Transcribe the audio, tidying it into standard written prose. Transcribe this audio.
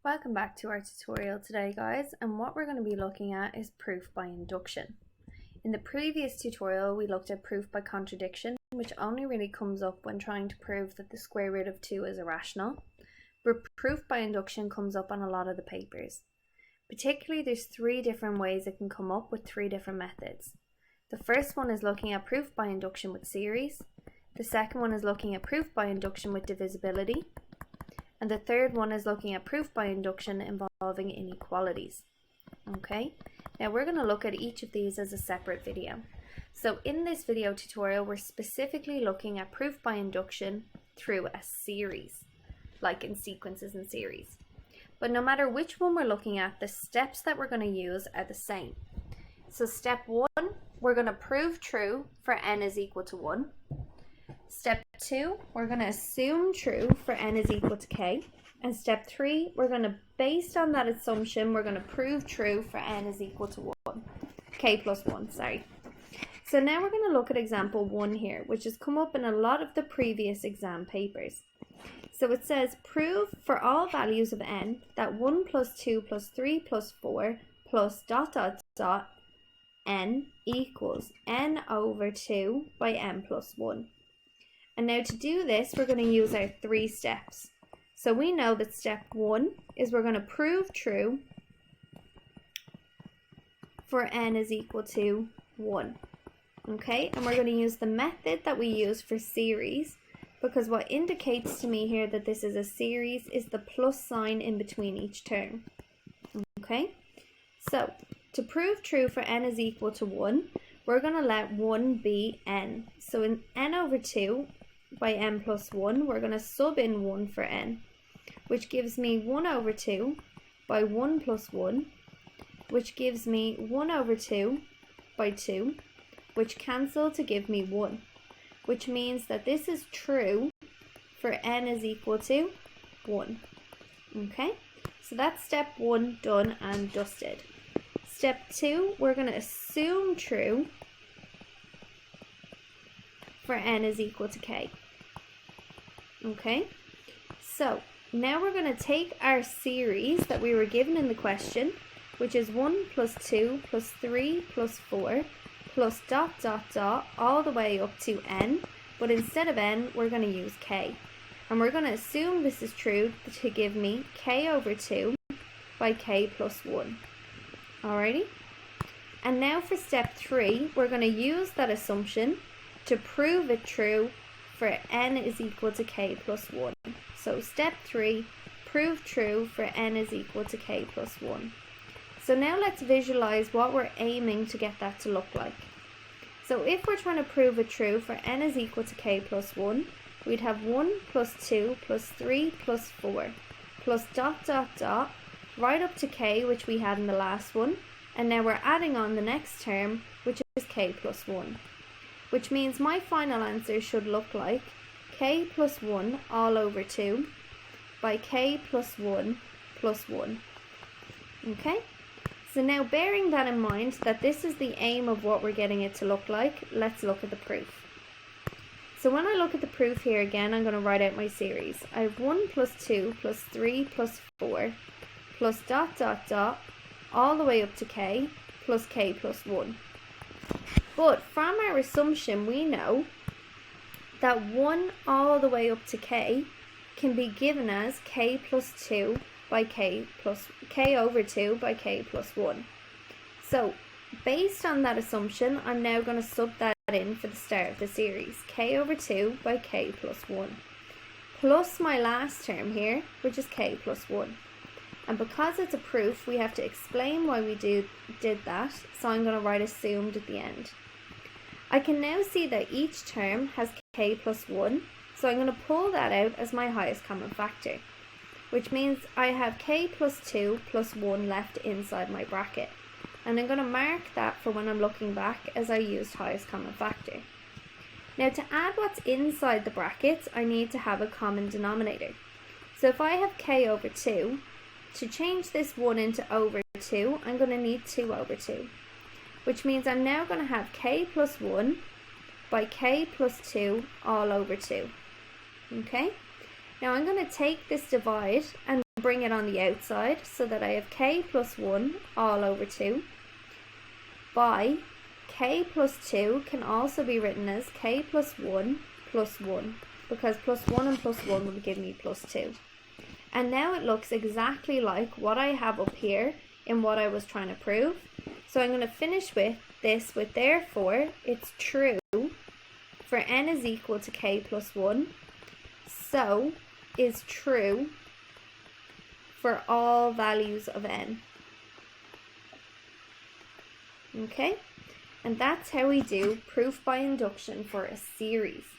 Welcome back to our tutorial today, guys, and what we're going to be looking at is proof by induction. In the previous tutorial we looked at proof by contradiction, which only really comes up when trying to prove that the square root of 2 is irrational, but proof by induction comes up on a lot of the papers. Particularly there's 3 different ways it can come up with 3 different methods. The first one is looking at proof by induction with series, the second one is looking at proof by induction with divisibility, and the third one is looking at proof by induction involving inequalities. Okay, now we're going to look at each of these as a separate video. So in this video tutorial we're specifically looking at proof by induction through a series, like in sequences and series. But no matter which one we're looking at, the steps that we're going to use are the same. So step 1, we're going to prove true for n is equal to 1. Step 2, we're going to assume true for n is equal to k. And step 3, we're going to, based on that assumption, we're going to prove true for n is equal to 1. K plus 1, sorry. So now we're going to look at example 1 here, which has come up in a lot of the previous exam papers. So it says, prove for all values of n that 1 plus 2 plus 3 plus 4 plus ... n equals n over 2 by n plus 1. And now to do this, we're going to use our 3 steps. So we know that step 1 is we're going to prove true for n is equal to 1. Okay, and we're going to use the method that we use for series, because what indicates to me here that this is a series is the plus sign in between each term. Okay, so to prove true for n is equal to 1, we're going to let 1 be n. So in n over 2 by n plus 1, we're going to sub in 1 for n, which gives me 1 over 2 by 1 plus 1, which gives me 1 over 2 by 2, which cancel to give me 1, which means that this is true for n is equal to 1. Okay, so that's step 1 done and dusted. Step 2, we're going to assume true for n is equal to k. Okay, so now we're going to take our series that we were given in the question, which is 1 plus 2 plus 3 plus 4 plus ... all the way up to n, but instead of n we're going to use k. And we're going to assume this is true to give me k over 2 by k plus 1. Alrighty, and now for step 3, we're going to use that assumption to prove it true for n is equal to k plus 1. So step 3, prove true for n is equal to k plus 1. So now let's visualize what we're aiming to get that to look like. So if we're trying to prove it true for n is equal to k plus 1, we'd have 1 plus 2 plus 3 plus 4 plus ... right up to k, which we had in the last one, and now we're adding on the next term, which is k plus 1, which means my final answer should look like k plus 1 all over 2 by k plus 1 plus 1. Okay, so now bearing that in mind that this is the aim of what we're getting it to look like, let's look at the proof. So when I look at the proof here again, I'm going to write out my series. I have 1 plus 2 plus 3 plus 4 plus ... all the way up to k plus k plus 1. But from our assumption we know that 1 all the way up to k can be given as k plus 2 by k over 2 by k plus 1. So based on that assumption, I'm now going to sub that in for the start of the series, k over 2 by k plus 1, plus my last term here, which is k plus 1. And because it's a proof, we have to explain why we did that, so I'm going to write assumed at the end. I can now see that each term has k plus 1, so I'm going to pull that out as my highest common factor, which means I have k plus 2 plus 1 left inside my bracket. And I'm going to mark that for when I'm looking back as I used highest common factor. Now to add what's inside the brackets, I need to have a common denominator. So if I have k over 2, to change this 1 into over 2, I'm going to need 2 over 2, which means I'm now going to have k plus 1 by k plus 2 all over 2. Okay, now I'm going to take this divide and bring it on the outside so that I have k plus 1 all over 2 by k plus 2 can also be written as k plus 1 plus 1, because plus 1 and plus 1 will give me plus 2. And now it looks exactly like what I have up here in what I was trying to prove. So I'm going to finish with this with therefore it's true for n is equal to k plus 1, so is true for all values of n. Okay, and that's how we do proof by induction for a series.